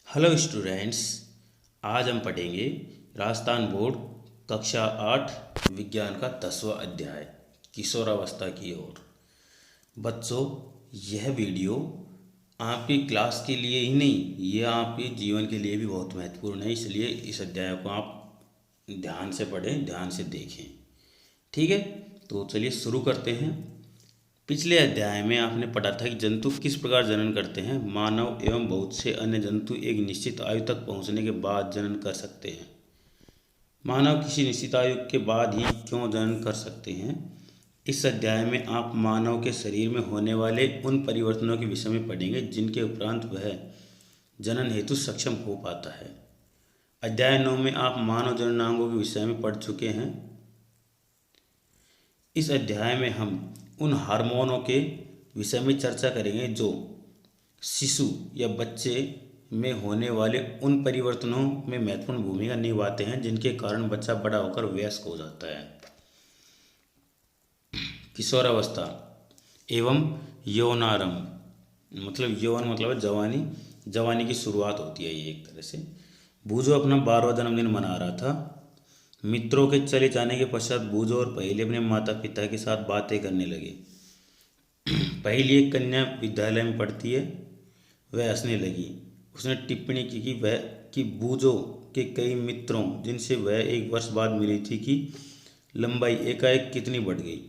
Hello students. आज हम पढ़ेंगे राजस्थान बोर्ड कक्षा 8 विज्ञान का 10वां अध्याय किशोरावस्था की ओर। बच्चों, यह वीडियो आपकी क्लास के लिए ही नहीं, यह आपके जीवन के लिए भी बहुत महत्वपूर्ण है। इसलिए इस अध्याय को आप ध्यान से पढ़ें, ध्यान से देखें। ठीक है, तो चलिए शुरू करते हैं। पिछले अध्याय में आपने पढ़ा था कि जंतु किस प्रकार जनन करते हैं। मानव एवं बहुत से अन्य जंतु एक निश्चित आयु तक पहुंचने के बाद जनन कर सकते हैं। मानव किसी निश्चित आयु के बाद ही क्यों जनन कर सकते हैं। इस अध्याय में आप मानव के शरीर में होने वाले उन परिवर्तनों के विषय में पढ़ेंगे जिनके उपरांत वह जनन हेतु सक्षम हो पाता है। अध्याय 9 में आप मानव जननांगों के विषय में पढ़ चुके हैं। इस अध्याय में हम उन हार्मोनों के विषय में चर्चा करेंगे जो शिशु या बच्चे में होने वाले उन परिवर्तनों में महत्वपूर्ण भूमिका निभाते हैं जिनके कारण बच्चा बड़ा होकर वयस्क हो जाता है। किशोरावस्था एवं यौनारंभ मतलब यौवन मतलब है जवानी। जवानी की शुरुआत होती है ये एक तरह से। बूझो अपना 12वां जन्मदिन मना रहा था। मित्रों के चले जाने के पश्चात बूझो और पहेली अपने माता पिता के साथ बातें करने लगे। पहली एक कन्या विद्यालय में पढ़ती है। वह हंसने लगी। उसने टिप्पणी की कि बूझो के कई मित्रों जिनसे वह एक वर्ष बाद मिली थी की लंबाई एकाएक कितनी बढ़ गई।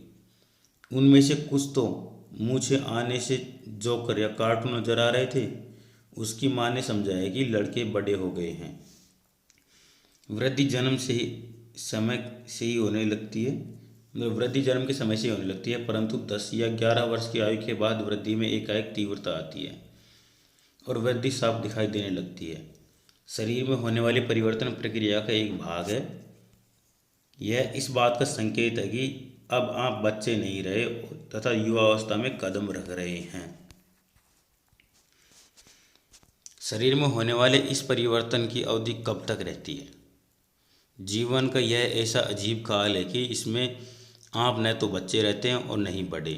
उनमें से कुछ तो मुँह से आने से जोकर या कार्टून नजर आ रहे थे। उसकी माँ ने समझाया कि लड़के बड़े हो गए हैं। वृद्धि जन्म से ही समय से ही होने लगती है। वृद्धि जन्म के समय से ही होने लगती है, परंतु 10 या 11 वर्ष की आयु के बाद वृद्धि में एकाएक तीव्रता आती है और वृद्धि साफ दिखाई देने लगती है। शरीर में होने वाली परिवर्तन प्रक्रिया का एक भाग है। यह इस बात का संकेत है कि अब आप बच्चे नहीं रहे तथा युवा अवस्था में कदम रख रहे हैं। शरीर में होने वाले इस परिवर्तन की अवधि कब तक रहती है। जीवन का यह ऐसा अजीब काल है कि इसमें आप न तो बच्चे रहते हैं और न ही बड़े।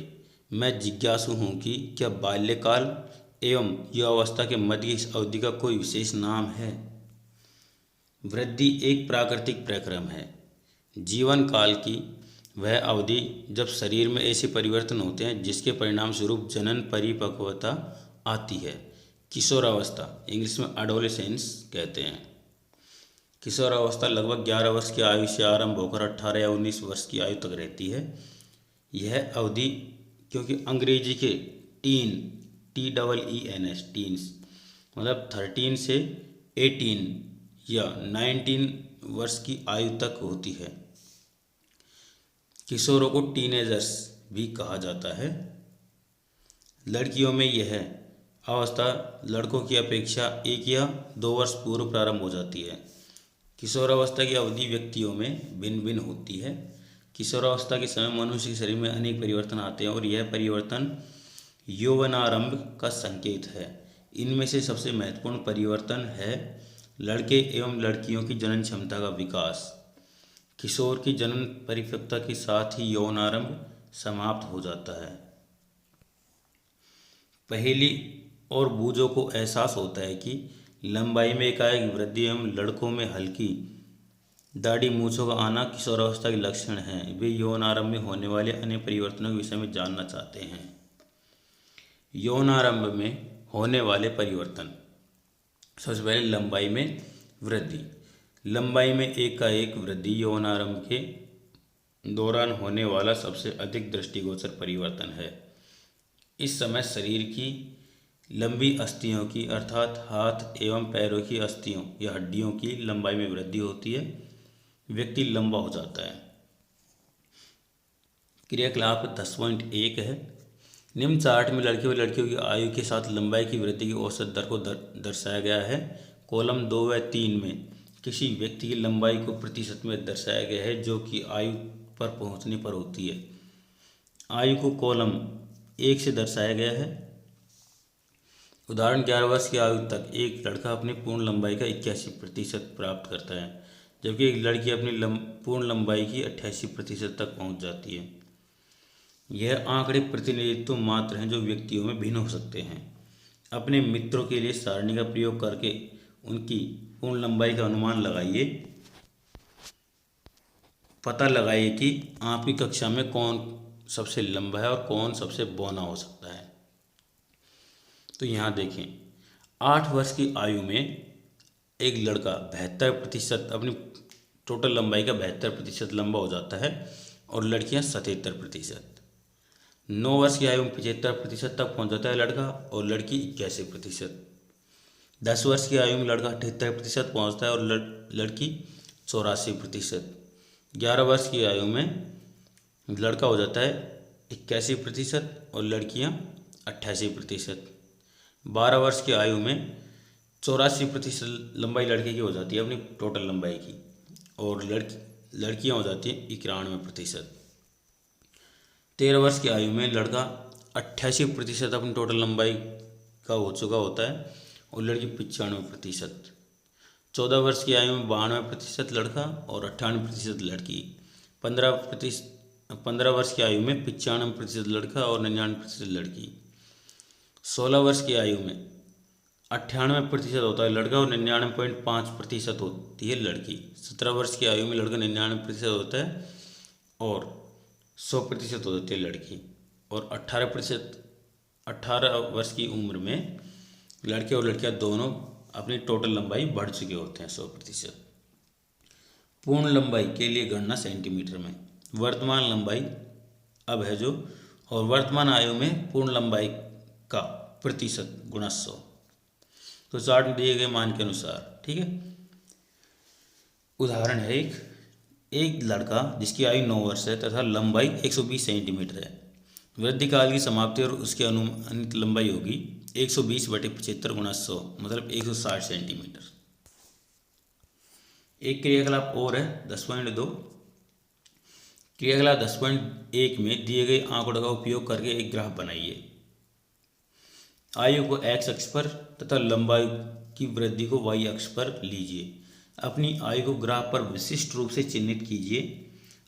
मैं जिज्ञासु हूँ कि क्या बाल्यकाल एवं युवावस्था के मध्य इस अवधि का कोई विशेष नाम है। वृद्धि एक प्राकृतिक प्रक्रम है। जीवन काल की वह अवधि जब शरीर में ऐसे परिवर्तन होते हैं जिसके परिणाम स्वरूप जनन परिपक्वता आती है। किशोरावस्था इंग्लिश में एडोलेसेंस कहते हैं। किशोरावस्था लगभग 11 वर्ष की आयु से आरंभ होकर 18 या 19 वर्ष की आयु तक रहती है। यह अवधि क्योंकि अंग्रेजी के TEENS टीन्स मतलब 13 से 18 या 19 वर्ष की आयु तक होती है। किशोरों को टीनेजर्स भी कहा जाता है। लड़कियों में यह अवस्था लड़कों की अपेक्षा 1 या 2 वर्ष पूर्व प्रारंभ हो जाती है। किशोरावस्था की अवधि व्यक्तियों में भिन्न भिन्न होती है। किशोरावस्था के समय मनुष्य के शरीर में अनेक परिवर्तन आते हैं और यह परिवर्तन यौवनारंभ का संकेत है। इनमें से सबसे महत्वपूर्ण परिवर्तन है लड़के एवं लड़कियों की जनन क्षमता का विकास। किशोर की जनन परिपक्वता के साथ ही यौनारंभ समाप्त हो जाता है। पहली और बूझों को एहसास होता है कि लंबाई में एकाएक वृद्धि एवं लड़कों में हल्की दाढ़ी मूंछों का आना किशोरावस्था के लक्षण हैं। वे यौनारंभ में होने वाले अन्य परिवर्तनों के विषय में जानना चाहते हैं। यौनारंभ में होने वाले परिवर्तन। सबसे पहले लंबाई में वृद्धि। लंबाई में एकाएक वृद्धि यौनारंभ के दौरान होने वाला सबसे अधिक दृष्टिगोचर परिवर्तन है। इस समय शरीर की लंबी अस्थियों की अर्थात हाथ एवं पैरों की अस्थियों या हड्डियों की लंबाई में वृद्धि होती है। व्यक्ति लंबा हो जाता है। क्रियाकलाप 10.1 है। निम्न चार्ट में लड़कियों और लड़कियों की आयु के साथ लंबाई की वृद्धि की औसत दर को दर्शाया गया है। कॉलम 2 व 3 में किसी व्यक्ति की लंबाई को प्रतिशत में दर्शाया गया है जो कि आयु पर पहुंचने पर होती है। आयु को कॉलम 1 से दर्शाया गया है। उदाहरण 11 वर्ष की आयु तक एक लड़का अपनी पूर्ण लंबाई का 81% प्राप्त करता है, जबकि एक लड़की अपनी पूर्ण लंबाई की 88% तक पहुंच जाती है। यह आंकड़े प्रतिनिधित्व मात्र हैं जो व्यक्तियों में भिन्न हो सकते हैं। अपने मित्रों के लिए सारणी का प्रयोग करके उनकी पूर्ण लंबाई का अनुमान लगाइए। पता लगाइए कि आपकी कक्षा में कौन सबसे लंबा है और कौन सबसे बौना हो सकता है। तो यहाँ देखें, 8 वर्ष की आयु में एक लड़का 72% अपनी टोटल लंबाई का 72% लंबा हो जाता है और लड़कियाँ 77%। 9 वर्ष की आयु में 75% तक पहुँच जाता है लड़का और लड़की 81%। 10 वर्ष की आयु में लड़का 78% पहुँचता है और लड़की 84%। 11 वर्ष की आयु में लड़का हो जाता है 81% और लड़कियां 88%। 12 वर्ष की आयु में 84% लंबाई लड़के की हो जाती है अपनी टोटल लंबाई की और लड़कियां हो जाती हैं 91%। 13 वर्ष की आयु में लड़का 88% अपनी टोटल लंबाई का हो चुका होता है और लड़की 95%। 14 वर्ष की आयु में 92% लड़का और 98% लड़की। 15 वर्ष की आयु में 95% लड़का और 99% लड़की। 16 वर्ष की आयु में 98% होता है लड़का और 99.5% होती है लड़की। 17 वर्ष की आयु में लड़का 99% होता है और 100% हो जाती है लड़की। और 18 वर्ष की उम्र में लड़के और लड़कियां दोनों अपनी टोटल लंबाई बढ़ चुके होते हैं 100%। पूर्ण लंबाई के लिए गणना सेंटीमीटर में। वर्तमान लंबाई अब है जो, और वर्तमान आयु में पूर्ण लंबाई का प्रतिशत गुणा 100। तो चार्ट में दिए गए मान के अनुसार, ठीक है। उदाहरण है एक लड़का जिसकी आयु 9 वर्ष है तथा लंबाई 120 सेंटीमीटर है। वृद्धि काल की समाप्ति और उसकी अनुमानित लंबाई होगी 120/75 गुणा 100 मतलब 160 सेंटीमीटर। एक क्रियाकलाप और है 10.2। क्रियाकलाप 10.1 में दिए गए आंकड़ों का उपयोग करके एक ग्राफ बनाइए। आयु को x अक्ष पर तथा लंबाई की वृद्धि को y अक्ष पर लीजिए। अपनी आयु को ग्राफ पर विशिष्ट रूप से चिन्हित कीजिए।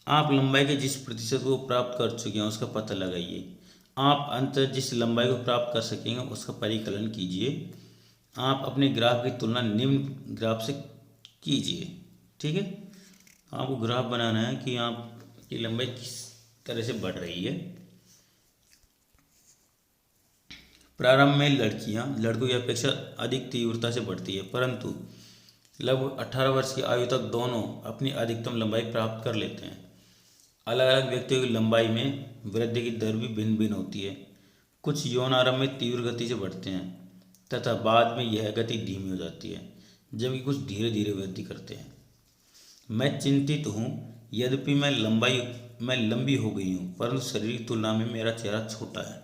आप लंबाई के जिस प्रतिशत को प्राप्त कर चुके हैं उसका पता लगाइए। आप अंततः जिस लंबाई को प्राप्त कर सकेंगे उसका परिकलन कीजिए। आप अपने ग्राफ की तुलना निम्न ग्राफ से कीजिए, ठीक है। आपको ग्राफ बनाना है कि आपकी लंबाई किस तरह से बढ़ रही है। प्रारंभ में लड़कियां लड़कों की अपेक्षा अधिक तीव्रता से बढ़ती है, परंतु लगभग 18 वर्ष की आयु तक दोनों अपनी अधिकतम लंबाई प्राप्त कर लेते हैं। अलग अलग व्यक्तियों की लंबाई में वृद्धि की दर भी भिन्न भिन्न होती है। कुछ यौन आरंभ में तीव्र गति से बढ़ते हैं तथा बाद में यह गति धीमी हो जाती है, जबकि कुछ धीरे धीरे वृद्धि करते हैं। मैं चिंतित हूँ, यद्यपि मैं लंबी हो गई हूँ, परंतु शरीर की तुलना में मेरा चेहरा छोटा है।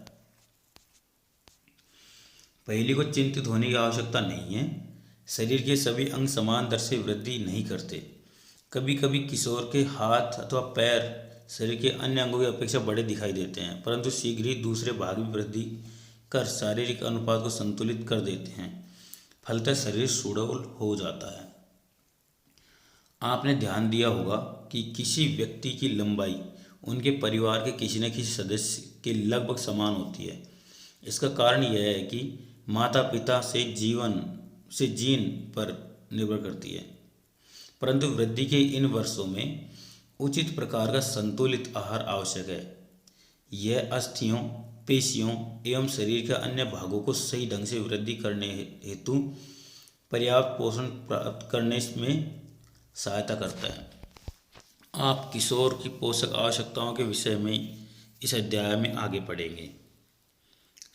पहली को चिंतित होने की आवश्यकता नहीं है। शरीर के सभी अंग समान दर से वृद्धि नहीं करते। कभी कभी किशोर के हाथ अथवा पैर शरीर के अन्य अंगों की अपेक्षा बड़े दिखाई देते हैं, परंतु शीघ्र ही दूसरे भाग में वृद्धि कर शारीरिक अनुपात को संतुलित कर देते हैं। फलतः शरीर सुडौल हो जाता है। आपने ध्यान दिया होगा कि किसी व्यक्ति की लंबाई उनके परिवार के किसी न किसी सदस्य के लगभग समान होती है। इसका कारण यह है कि माता पिता से जीन पर निर्भर करती है, परंतु वृद्धि के इन वर्षों में उचित प्रकार का संतुलित आहार आवश्यक है। यह अस्थियों, पेशियों एवं शरीर के अन्य भागों को सही ढंग से वृद्धि करने हेतु पर्याप्त पोषण प्राप्त करने में सहायता करता है। आप किशोर की पोषक आवश्यकताओं के विषय में इस अध्याय में आगे पढ़ेंगे।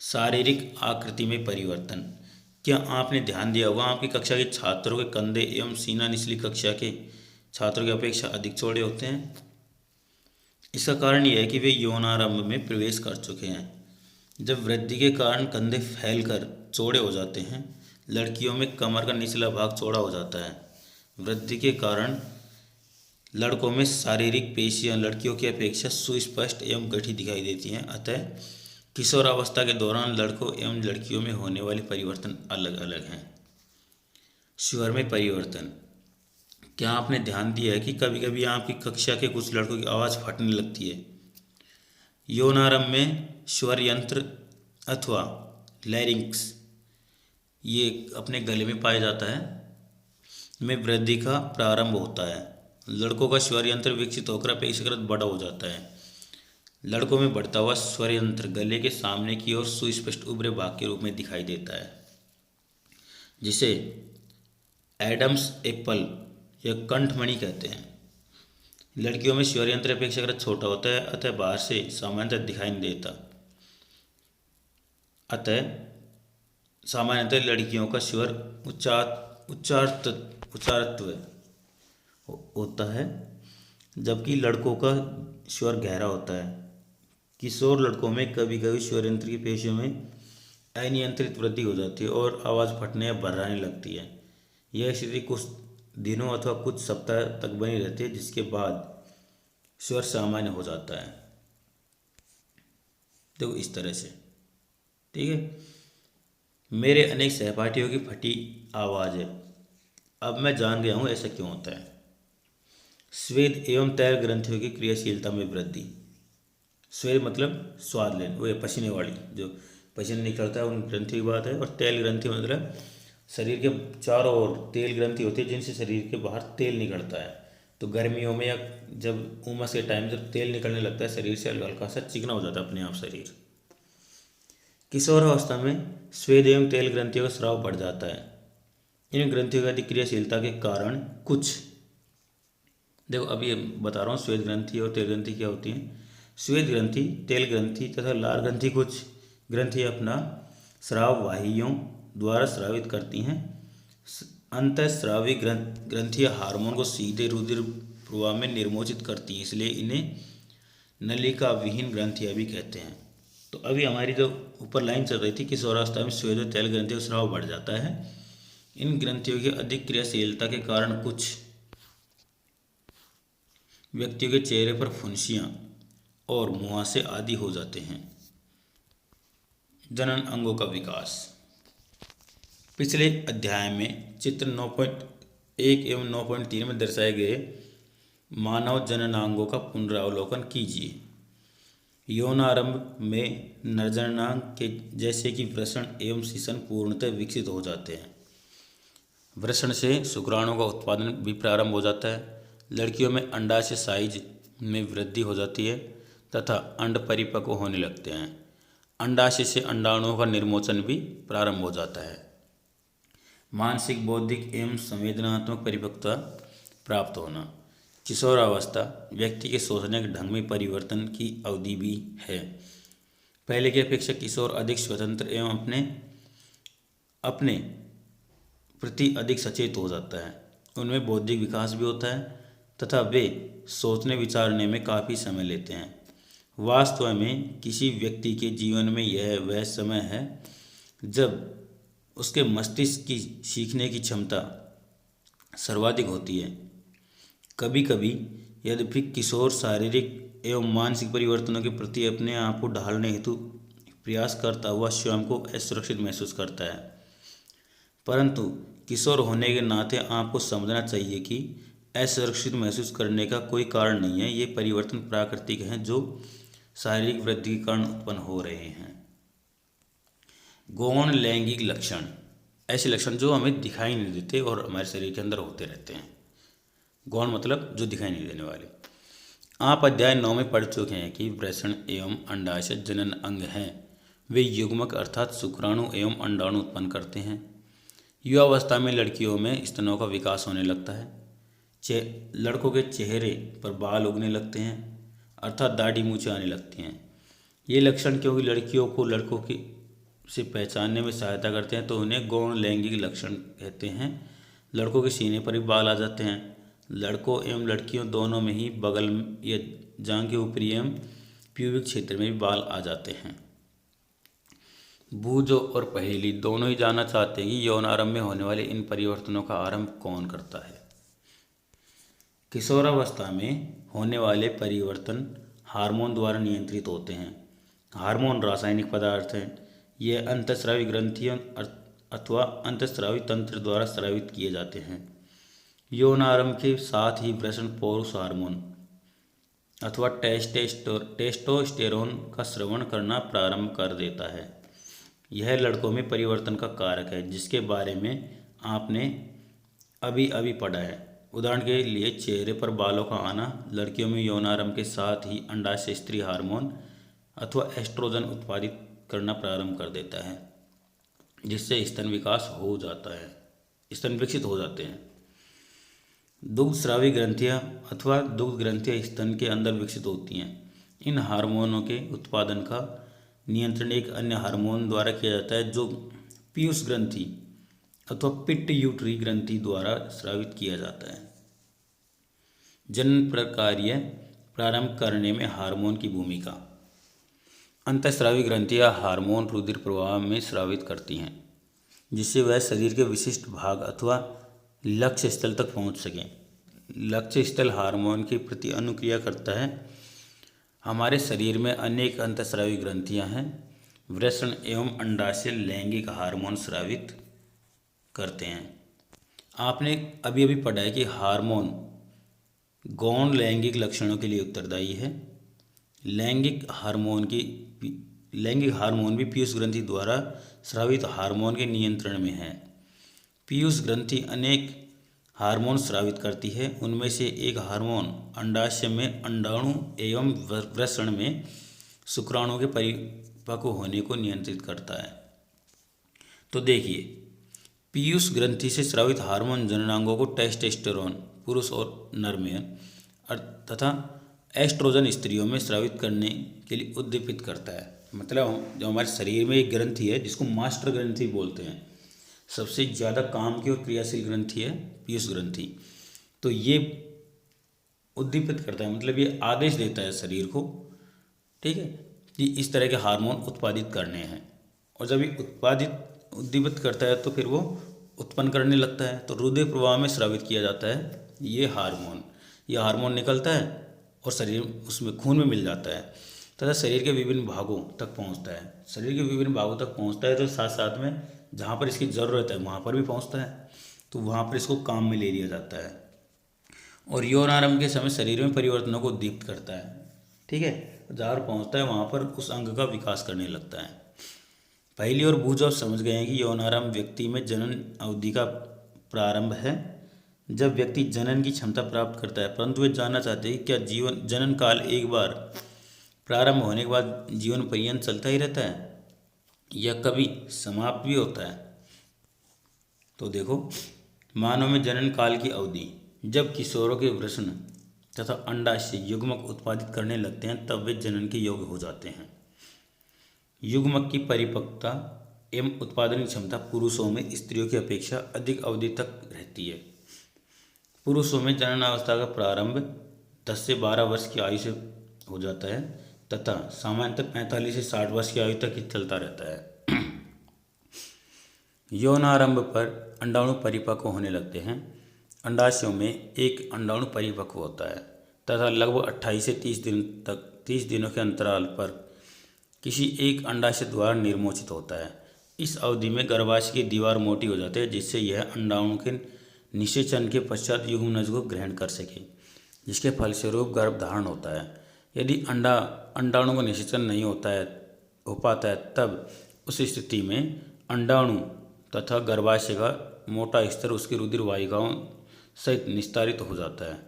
शारीरिक आकृति में परिवर्तन। क्या आपने ध्यान दिया होगा आपकी कक्षा के छात्रों के कंधे एवं सीना निचली कक्षा के छात्रों की अपेक्षा अधिक चौड़े होते हैं। इसका कारण यह है कि वे यौनारंभ में प्रवेश कर चुके हैं। जब वृद्धि के कारण कंधे फैलकर चौड़े हो जाते हैं, लड़कियों में कमर का निचला भाग चौड़ा हो जाता है। वृद्धि के कारण लड़कों में शारीरिक पेशियां लड़कियों की अपेक्षा सुस्पष्ट एवं गठी दिखाई देती हैं। अतः किशोरावस्था के दौरान लड़कों एवं लड़कियों में होने वाले परिवर्तन अलग अलग हैं। स्वर में परिवर्तन। क्या आपने ध्यान दिया है कि कभी कभी आपकी कक्षा के कुछ लड़कों की आवाज़ फटने लगती है। यौनारंभ में स्वर यंत्र अथवा लैरिंक्स ये अपने गले में पाया जाता है। में वृद्धि का प्रारंभ होता है। लड़कों का स्वर यंत्र विकसित होकर अपेक्षाकृत बड़ा हो जाता है। लड़कों में बढ़ता हुआ स्वर यंत्र गले के सामने की ओर सुस्पष्ट उभरे भाग के रूप में दिखाई देता है, जिसे एडम्स एप्पल या कंठमणि कहते हैं। लड़कियों में स्वर यंत्र अपेक्षाकृत छोटा होता है, अतः बाहर से सामान्यतः दिखाई नहीं देता। अतः सामान्यतः लड़कियों का स्वर उच्चारत्व होता है, जबकि लड़कों का स्वर गहरा होता है। किशोर लड़कों में कभी कभी स्वर यंत्र की पेशियों में अनियंत्रित वृद्धि हो जाती है और आवाज़ फटने या भर्राने लगती है। यह स्थिति कुछ दिनों अथवा कुछ सप्ताह तक बनी रहती है, जिसके बाद स्वर सामान्य हो जाता है। देखो इस तरह से, ठीक है। मेरे अनेक सहपाठियों की फटी आवाज़ है, अब मैं जान गया हूँ ऐसा क्यों होता है। स्वेद एवं तैल ग्रंथियों की क्रियाशीलता में वृद्धि। स्वेद मतलब स्वाद लेने, वो पसीने वाली, जो पसीना निकलता है उन ग्रंथियों की बात है। और तेल ग्रंथि मतलब शरीर के चारों ओर तेल ग्रंथि होती है, जिनसे शरीर के बाहर तेल निकलता है। तो गर्मियों में या जब उमस के टाइम जब तेल निकलने लगता है शरीर से, हल्का सा चिकना हो जाता है अपने आप शरीर। किशोरावस्था में स्वेद एवं तेल ग्रंथियों का स्राव बढ़ जाता है। इन ग्रंथियों की अधिक क्रियाशीलता के कारण कुछ, देखो अभी बता रहा हूँ श्वेत ग्रंथि और तेल ग्रंथि क्या होती हैं। श्वेत ग्रंथि, तेल ग्रंथि तथा लाल ग्रंथि कुछ ग्रंथि अपना स्राव वाहियों द्वारा स्रावित करती हैं। अंतःस्रावी ग्रंथियाँ हार्मोन को सीधे रुधिर प्रवाह में निर्मोचित करती हैं, इसलिए इन्हें नलिका विहीन ग्रंथियाँ भी कहते हैं। तो अभी हमारी जो ऊपर लाइन चल रही थी, किशोरावस्था में स्वेद और तेल ग्रंथियों का स्राव बढ़ जाता है। इन ग्रंथियों की अधिक क्रियाशीलता के कारण कुछ व्यक्तियों के चेहरे पर फुंसियाँ और मुहासे आदि हो जाते हैं। जनन अंगों का विकास। पिछले अध्याय में चित्र 9.1 एवं 9.3 में दर्शाए गए मानव जननांगों का पुनरावलोकन कीजिए। यौनारंभ में नरजननांग के जैसे कि वृषण एवं शिशन पूर्णतः विकसित हो जाते हैं। वृषण से शुक्राणुओं का उत्पादन भी प्रारंभ हो जाता है। लड़कियों में अंडाशय साइज में वृद्धि हो जाती है तथा अंड परिपक्व होने लगते हैं। अंडाशय से अंडाणुओं का निर्मोचन भी प्रारंभ हो जाता है। मानसिक, बौद्धिक एवं संवेदनात्मक परिपक्वता प्राप्त होना। किशोरावस्था व्यक्ति के सोचने के ढंग में परिवर्तन की अवधि भी है। पहले की अपेक्षा किशोर अधिक स्वतंत्र एवं अपने प्रति अधिक सचेत हो जाता है। उनमें बौद्धिक विकास भी होता है तथा वे सोचने विचारने में काफ़ी समय लेते हैं। वास्तव में किसी व्यक्ति के जीवन में यह वह समय है जब उसके मस्तिष्क की सीखने की क्षमता सर्वाधिक होती है। कभी कभी यद्यपि किशोर शारीरिक एवं मानसिक परिवर्तनों के प्रति अपने आप को ढालने हेतु प्रयास करता हुआ स्वयं को असुरक्षित महसूस करता है, परंतु किशोर होने के नाते आपको समझना चाहिए कि असुरक्षित महसूस करने का कोई कारण नहीं है। ये परिवर्तन प्राकृतिक हैं जो शारीरिक वृद्धि के कारण उत्पन्न हो रहे हैं। गौण लैंगिक लक्षण, ऐसे लक्षण जो हमें दिखाई नहीं देते और हमारे शरीर के अंदर होते रहते हैं। गौण मतलब जो दिखाई नहीं देने वाले। आप अध्याय 9 में पढ़ चुके हैं कि वृषण एवं अंडाशय जनन अंग हैं। वे युग्मक अर्थात शुक्राणु एवं अंडाणु उत्पन्न करते हैं। युवावस्था में लड़कियों में स्तनों का विकास होने लगता है। लड़कों के चेहरे पर बाल उगने लगते हैं अर्थात दाढ़ी मूछें आने लगती हैं। ये लक्षण क्योंकि लड़कियों को लड़कों की से पहचानने में सहायता करते हैं, तो उन्हें गौण लैंगिक लक्षण कहते हैं। लड़कों के सीने पर भी बाल आ जाते हैं। लड़कों एवं लड़कियों दोनों में ही बगल या जांघ के ऊपरी एवं प्यूबिक क्षेत्र में भी बाल आ जाते हैं। बूझो और पहेली दोनों ही जानना चाहते हैं कि यौनारंभ में होने वाले इन परिवर्तनों का आरंभ कौन करता है। किशोरावस्था में होने वाले परिवर्तन हार्मोन द्वारा नियंत्रित होते हैं। हार्मोन रासायनिक पदार्थ हैं। यह अंतःस्रावी ग्रंथियों अथवा अंतःस्रावी तंत्र द्वारा स्रावित किए जाते हैं। यौनारंभ के साथ ही वृषण पौरुष हार्मोन अथवा टेस्टोस्टेरोन का स्रवण करना प्रारंभ कर देता है। यह लड़कों में परिवर्तन का कारक है, जिसके बारे में आपने अभी अभी पढ़ा है। उदाहरण के लिए चेहरे पर बालों का आना लड़कियों में यौनारंभ के साथ ही अंडाशय स्त्री हार्मोन अथवा एस्ट्रोजन उत्पादित करना प्रारंभ कर देता है, जिससे स्तन विकास हो जाता है, स्तन विकसित हो जाते हैं। दुग्ध स्रावी ग्रंथियां अथवा दुग्ध ग्रंथियां स्तन के अंदर विकसित होती हैं। इन हार्मोनों के उत्पादन का नियंत्रण एक अन्य हार्मोन द्वारा किया जाता है, जो पीयूष ग्रंथि अथवा पिट्यूटरी ग्रंथि द्वारा स्रावित किया जाता है। जनन प्रक्रिया प्रारंभ करने में हार्मोन की भूमिका। अंतःस्रावी ग्रंथियां हार्मोन रुधिर प्रवाह में स्रावित करती हैं, जिससे वह शरीर के विशिष्ट भाग अथवा लक्ष्य स्थल तक पहुंच सकें। लक्ष्य स्थल हार्मोन के प्रति अनुक्रिया करता है। हमारे शरीर में अनेक अंतःस्रावी ग्रंथियां हैं। वृषण एवं अंडाशय लैंगिक हार्मोन स्रावित करते हैं। आपने अभी अभी पढ़ा है कि हार्मोन गौण लैंगिक लक्षणों के लिए उत्तरदायी है। लैंगिक हार्मोन भी पीयूष ग्रंथि द्वारा स्रावित हार्मोन के नियंत्रण में है। पीयूष ग्रंथि अनेक हार्मोन स्रावित करती है। उनमें से एक हार्मोन अंडाशय में अंडाणु एवं वृषण में शुक्राणु के परिपक्व होने को नियंत्रित करता है। तो देखिए, पीयूष ग्रंथि से स्रावित हार्मोन जननांगों को टेस्टोस्टेरोन पुरुष और नर में तथा एस्ट्रोजन स्त्रियों में स्रावित करने के लिए उद्दीपित करता है। मतलब जो हमारे शरीर में एक ग्रंथि है जिसको मास्टर ग्रंथि बोलते हैं, सबसे ज़्यादा काम की और क्रियाशील ग्रंथि है पीयूष ग्रंथि। तो ये उद्दीपित करता है, मतलब ये आदेश देता है शरीर को, ठीक है, कि इस तरह के हार्मोन उत्पादित करने हैं। और जब ये उद्दीपित करता है तो फिर वो उत्पन्न करने लगता है। तो रुधिर प्रवाह में स्रावित किया जाता है ये हार्मोन निकलता है और शरीर उसमें खून में मिल जाता है तथा शरीर के विभिन्न भागों तक पहुंचता है। शरीर के विभिन्न भागों तक पहुंचता है तो साथ साथ में जहाँ पर इसकी ज़रूरत है वहाँ पर भी पहुँचता है, तो वहाँ पर इसको काम में ले लिया जाता है। और यौनारंभ के समय शरीर में परिवर्तनों को उद्दीपित करता है, ठीक है। जहाँ पहुँचता है वहाँ पर उस अंग का विकास करने लगता है। पहली और बूझ आप समझ गए हैं कि यौनारंभ व्यक्ति में जनन अवधि का प्रारंभ है, जब व्यक्ति जनन की क्षमता प्राप्त करता है। परंतु वे जानना चाहते हैं क्या जनन काल एक बार प्रारंभ होने के बाद जीवन पर्यंत चलता ही रहता है या कभी समाप्त भी होता है। तो देखो, मानव में जनन काल की अवधि, जब किशोरों के वृषण तथा अंडाशय युग्मक उत्पादित करने लगते हैं तब वे जनन के योग्य हो जाते हैं। युग्मक की परिपक्वता एवं उत्पादन क्षमता पुरुषों में स्त्रियों की अपेक्षा अधिक अवधि तक रहती है। पुरुषों में जनन अवस्था का प्रारंभ 10 से 12 वर्ष की आयु से हो जाता है तथा सामान्यतः 45 से 60 वर्ष की आयु तक ही चलता रहता है। यौनारंभ पर अंडाणु परिपक्व होने लगते हैं। अंडाशयों में एक अंडाणु परिपक्व होता है तथा लगभग 28 से 30 दिनों के अंतराल पर किसी एक अंडाशय द्वारा निर्मोचित होता है। इस अवधि में गर्भाशय की दीवार मोटी हो जाती है, जिससे यह अंडाणु के निषेचन के पश्चात युग्मनज को ग्रहण कर सके, जिसके फलस्वरूप गर्भधारण होता है। यदि अंडाणु का निषेचन नहीं हो पाता है तब उस स्थिति में अंडाणु तथा गर्भाशय का मोटा स्तर उसकी रुधिर वाहिकाओं सहित निस्तारित हो जाता है।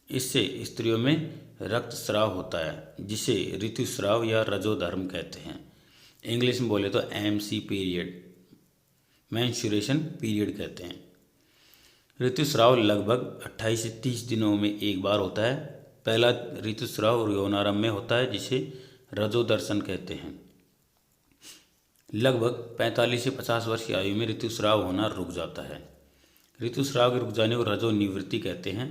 इससे स्त्रियों में रक्तस्राव होता है, जिसे ऋतुस्राव या रजोधर्म कहते हैं। इंग्लिश में बोले तो MC पीरियड, मेंस्ट्रुएशन पीरियड कहते हैं। ऋतुस्राव लगभग 28 से 30 दिनों में एक बार होता है। पहला ऋतुस्राव यौनारंभ में होता है, जिसे रजोदर्शन कहते हैं। लगभग 45 से 50 वर्ष की आयु में ऋतुस्राव होना रुक जाता है। ऋतुस्राव के रुक जाने को रजोनिवृत्ति कहते हैं।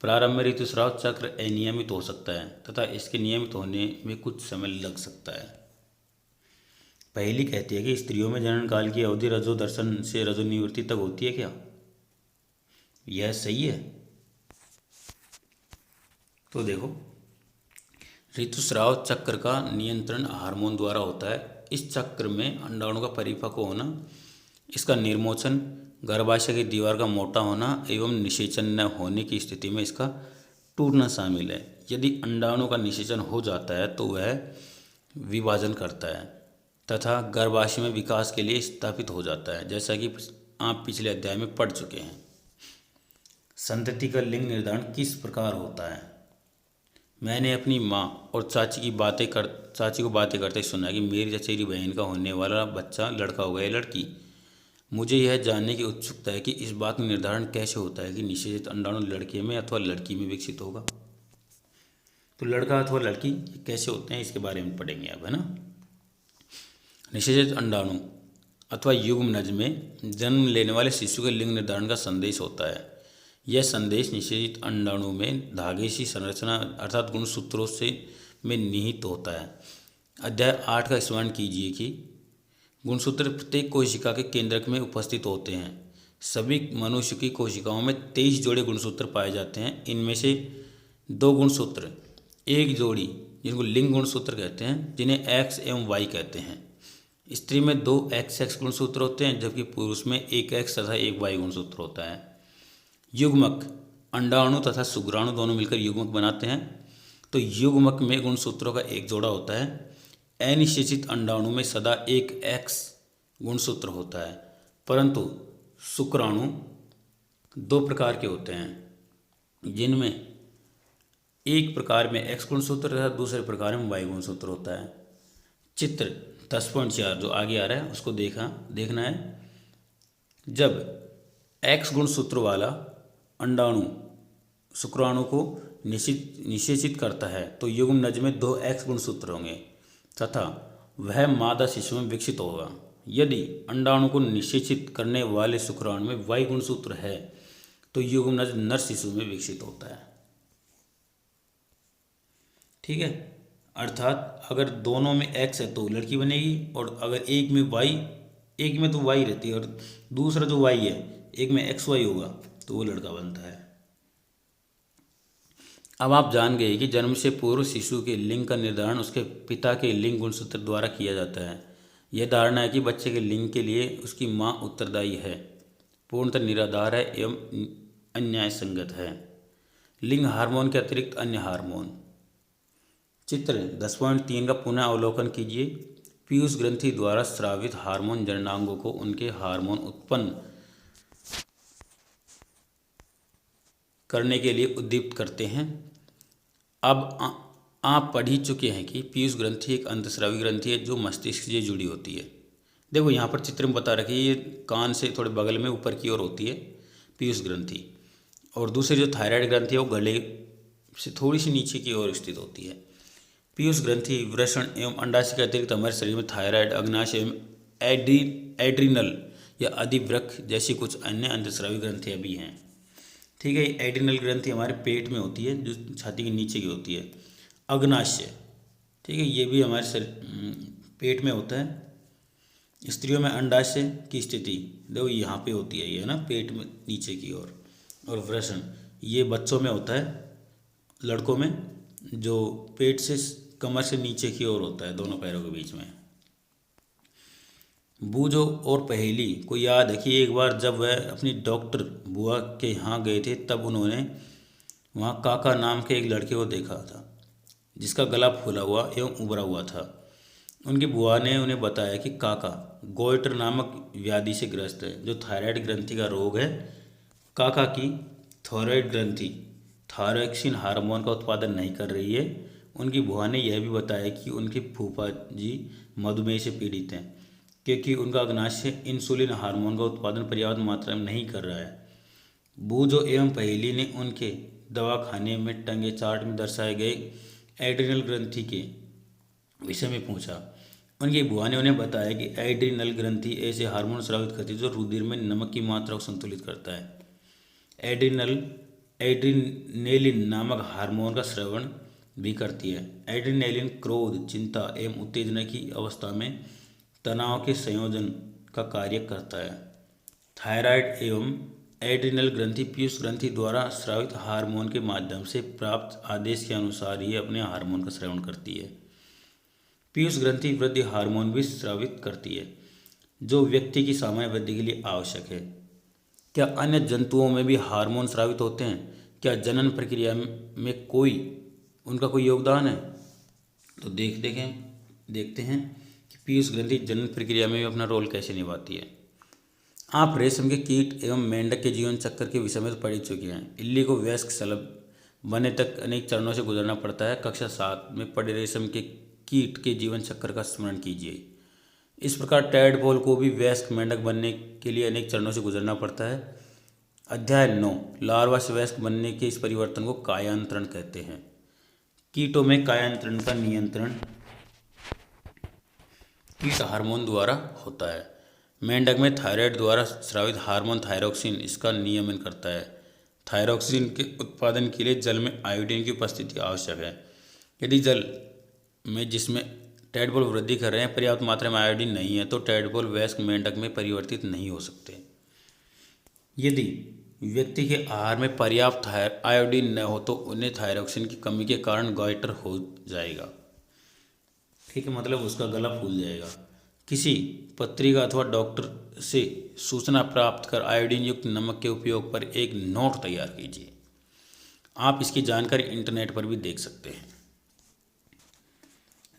प्रारंभ में ऋतुस्राव चक्र अनियमित हो सकता है तथा इसके नियमित होने में कुछ समय लग सकता है। पहली कहती है कि स्त्रियों में जनन काल की अवधि रजोदर्शन से रजोनिवृत्ति तक होती है क्या? यह सही है? तो देखो, ऋतुस्राव चक्र का नियंत्रण हार्मोन द्वारा होता है। इस चक्र में अंडाणु का परिपक्व होना, इसका निर्मोचन, गर्भाशय की दीवार का मोटा होना एवं निषेचन न होने की स्थिति में इसका टूटना शामिल है। यदि अंडाणु का निषेचन हो जाता है तो वह विभाजन करता है तथा गर्भाशय में विकास के लिए स्थापित हो जाता है, जैसा कि आप पिछले अध्याय में पढ़ चुके हैं। संतति का लिंग निर्धारण किस प्रकार होता है? मैंने अपनी माँ और चाची को बातें करते सुना कि मेरी चचेरी बहन का होने वाला बच्चा लड़का होगा या लड़की। मुझे यह जानने की उत्सुकता है कि इस बात का निर्धारण कैसे होता है कि निषेचित अंडाणु लड़के में अथवा लड़की में विकसित होगा। तो लड़का अथवा लड़की कैसे होते हैं इसके बारे में पढ़ेंगे अब, है ना। निषेचित अंडाणु अथवा युग्मनज में जन्म लेने वाले शिशु के लिंग निर्धारण का संदेश होता है। यह संदेश निषेचित अंडाणु में धागे सी संरचना अर्थात गुणसूत्रों से में निहित होता है। अध्याय 8 का स्मरण कीजिए कि गुणसूत्र प्रत्येक कोशिका के केंद्रक में उपस्थित होते हैं। सभी मनुष्य की कोशिकाओं में 23 जोड़े गुणसूत्र पाए जाते हैं। इनमें से 2 गुणसूत्र एक जोड़ी जिनको लिंग गुणसूत्र कहते हैं, जिन्हें एक्स एवं वाई कहते हैं। स्त्री में 2 XX गुणसूत्र होते हैं जबकि पुरुष में 1 X तथा 1 Y गुणसूत्र होता है। युग्मक अंडाणु तथा शुक्राणु दोनों मिलकर युग्मक बनाते हैं। तो युग्मक में गुणसूत्रों का एक जोड़ा होता है। अनिषेचित अंडाणु में सदा 1 X गुणसूत्र होता है, परंतु शुक्राणु 2 प्रकार के होते हैं जिनमें एक प्रकार में X गुणसूत्र तथा दूसरे प्रकार में Y गुणसूत्र होता है। चित्र 10.4 जो आगे आ रहा है उसको देखना है। जब X गुणसूत्र वाला अंडाणु शुक्राणु को निषेचित करता है तो युग्मनज में 2 X गुणसूत्र होंगे तथा वह मादा शिशु में विकसित होगा। यदि अंडाणु को निषेचित करने वाले शुक्राणु में Y गुणसूत्र है तो युग्मनज नर शिशु में विकसित होता है। ठीक है, अर्थात अगर दोनों में X है तो लड़की बनेगी, और अगर एक में तो Y रहती है और दूसरा जो Y है एक में XY होगा तो वो लड़का बनता है। अब आप जान गए कि जन्म से पूर्व शिशु के लिंग का निर्धारण उसके पिता के लिंग गुणसूत्र द्वारा किया जाता है। यह धारणा है कि बच्चे के लिंग के लिए उसकी माँ उत्तरदायी है, पूर्णतः निराधार है एवं अन्याय संगत है। लिंग हार्मोन के अतिरिक्त अन्य हार्मोन। चित्र 10.3 का पुनः अवलोकन कीजिए। पीयूष ग्रंथि द्वारा स्रावित हार्मोन जननांगों को उनके हार्मोन उत्पन्न करने के लिए उद्दीप्त करते हैं। अब आप पढ़ ही चुके हैं कि पीयूष ग्रंथि एक अंतस्रावी ग्रंथि है जो मस्तिष्क से जुड़ी होती है। देखो यहाँ पर चित्र में बता रखी है, ये कान से थोड़े बगल में ऊपर की ओर होती है पीयूष ग्रंथि, और दूसरी जो थायराइड ग्रंथि है वो गले से थोड़ी सी नीचे की ओर स्थित होती है। पीयूष ग्रंथि वृषण एवं अंडाशय के अतिरिक्त हमारे शरीर में थायराइड, अग्नाशय एवं एड्रिनल या अधिवृक्क जैसी कुछ अन्य अंतस्रावी ग्रंथियाँ भी हैं। ठीक है, एड्रिनल ग्रंथि हमारे पेट में होती है जो छाती के नीचे की होती है। अग्नाशय, ठीक है, ये भी हमारे पेट में होता है। स्त्रियों में अंडाशय की स्थिति देखो यहाँ पे होती है, ये है ना, पेट में नीचे की ओर। और वृषण ये बच्चों में होता है, लड़कों में, जो पेट से कमर से नीचे की ओर होता है, दोनों पैरों के बीच में। बूझो और पहेली को याद है कि एक बार जब वह अपनी डॉक्टर बुआ के यहाँ गए थे तब उन्होंने वहाँ काका नाम के एक लड़के को देखा था जिसका गला फूला हुआ एवं उभरा हुआ था। उनकी बुआ ने उन्हें बताया कि काका गोइटर नामक व्याधि से ग्रस्त है जो थायराइड ग्रंथि का रोग है। काका की थायराइड ग्रंथि थायरोक्सिन हार्मोन का उत्पादन नहीं कर रही है। उनकी बुआ ने यह भी बताया कि उनके फूफा जी मधुमेह से पीड़ित हैं क्योंकि उनका अग्नाशय इंसुलिन हार्मोन का उत्पादन पर्याप्त मात्रा में नहीं कर रहा है। बूझो एवं पहेली ने उनके दवाखाने में टंगे चार्ट में दर्शाए गए एड्रिनल ग्रंथि के विषय में पूछा। उनकी बुआ ने उन्हें बताया कि एड्रिनल ग्रंथि ऐसे हार्मोन स्रावित करती है जो रुधिर में नमक की मात्रा को संतुलित करता है। एड्रिनेलिन नामक हार्मोन का स्रावण भी करती है। एड्रिनेलिन क्रोध, चिंता एवं उत्तेजना की अवस्था में तनाव के संयोजन का कार्य करता है। थायराइड एवं एड्रिनल ग्रंथि पीयूष ग्रंथि द्वारा स्रावित हार्मोन के माध्यम से प्राप्त आदेश के अनुसार ही अपने हार्मोन का स्रावण करती है। पीयूष ग्रंथि वृद्धि हार्मोन भी स्रावित करती है जो व्यक्ति की सामान्य वृद्धि के लिए आवश्यक है। क्या अन्य जंतुओं में भी हार्मोन स्रावित होते हैं? क्या जनन प्रक्रिया में उनका कोई योगदान है? तो देखते हैं कि पीयूष ग्रंथि जनन प्रक्रिया में भी अपना रोल कैसे निभाती है। आप रेशम के कीट एवं मेंढक के जीवन चक्र के विषय में तो पढ़ ही चुके हैं। इल्ली को वयस्क शलभ बनने तक अनेक चरणों से गुजरना पड़ता है। कक्षा 7 में पढ़े रेशम के कीट के जीवन चक्र का स्मरण कीजिए। इस प्रकार टैडपोल को भी वयस्क मेंढक बनने के लिए अनेक चरणों से गुजरना पड़ता है। अध्याय 9, लार्वा से वयस्क बनने के इस परिवर्तन को कायांतरण कहते हैं। कीटों में कायांतरण का नियंत्रण कीट हार्मोन द्वारा होता है। मेंढक में थायराइड द्वारा स्रावित हार्मोन थायरोक्सिन इसका नियमन करता है। थायरोक्सिन के उत्पादन के लिए जल में आयोडीन की उपस्थिति आवश्यक है। यदि जल में जिसमें टैडपोल वृद्धि कर रहे हैं पर्याप्त मात्रा में आयोडीन नहीं है तो टैडपोल वयस्क मेंढक में परिवर्तित नहीं हो सकते। यदि व्यक्ति के आहार में पर्याप्त आयोडीन न हो तो उन्हें थायरोक्सिन की कमी के कारण गॉइटर हो जाएगा। ठीक है, मतलब उसका गला फूल जाएगा। किसी पत्रिका अथवा डॉक्टर से सूचना प्राप्त कर आयोडीन युक्त नमक के उपयोग पर एक नोट तैयार कीजिए। आप इसकी जानकारी इंटरनेट पर भी देख सकते हैं।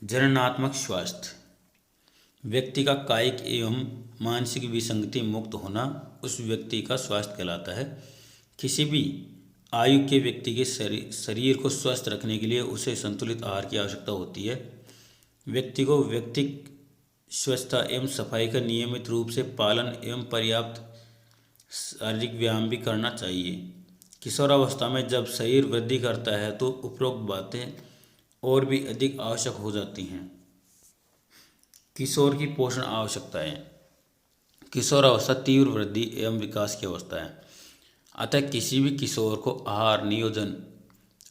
जननात्मक स्वास्थ्य व्यक्ति का कायिक एवं मानसिक विसंगति मुक्त होना उस व्यक्ति का स्वास्थ्य कहलाता है। किसी भी आयु के व्यक्ति के शरीर को स्वस्थ रखने के लिए उसे संतुलित आहार की आवश्यकता होती है। व्यक्ति को व्यक्तिगत स्वच्छता एवं सफाई का नियमित रूप से पालन एवं पर्याप्त शारीरिक व्यायाम भी करना चाहिए। किशोरावस्था में जब शरीर वृद्धि करता है तो उपरोक्त बातें और भी अधिक आवश्यक हो जाती हैं। किशोर की पोषण आवश्यकताएं। किशोरावस्था तीव्र वृद्धि एवं विकास की अवस्था है, अतः किसी भी किशोर को आहार नियोजन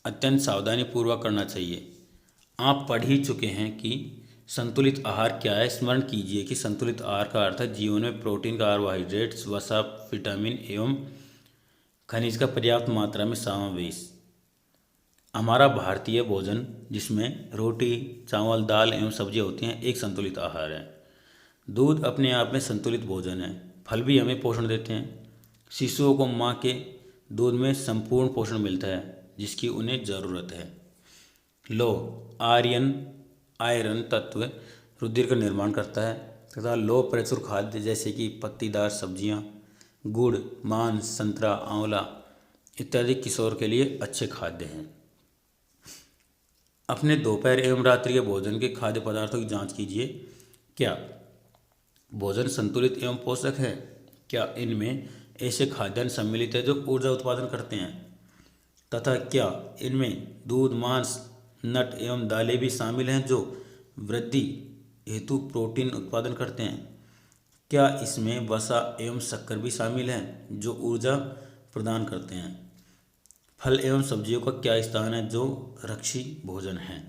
अत्यंत सावधानी पूर्वक करना चाहिए। आप पढ़ ही चुके हैं कि संतुलित आहार क्या है। स्मरण कीजिए कि संतुलित आहार का अर्थ है जीवन में प्रोटीन, कार्बोहाइड्रेट्स, वसा, विटामिन एवं खनिज का पर्याप्त मात्रा में समावेश। हमारा भारतीय भोजन जिसमें रोटी, चावल, दाल एवं सब्जियां होती हैं एक संतुलित आहार है। दूध अपने आप में संतुलित भोजन है। फल भी हमें पोषण देते हैं। शिशुओं को माँ के दूध में संपूर्ण पोषण मिलता है जिसकी उन्हें ज़रूरत है। आयरन तत्व रुधिर का निर्माण करता है तथा लोह प्रचुर खाद्य जैसे कि पत्तीदार सब्जियां, गुड़, मांस, संतरा, आंवला इत्यादि किशोर के लिए अच्छे खाद्य हैं। अपने दोपहर एवं रात्रि के भोजन के खाद्य पदार्थों की जांच कीजिए। क्या भोजन संतुलित एवं पोषक है? क्या इनमें ऐसे खाद्यान्न सम्मिलित है जो ऊर्जा उत्पादन करते हैं? तथा क्या इनमें दूध, मांस, नट एवं दालें भी शामिल हैं जो वृद्धि हेतु प्रोटीन उत्पादन करते हैं? क्या इसमें वसा एवं शक्कर भी शामिल हैं जो ऊर्जा प्रदान करते हैं? फल एवं सब्जियों का क्या स्थान है जो रक्षी भोजन है?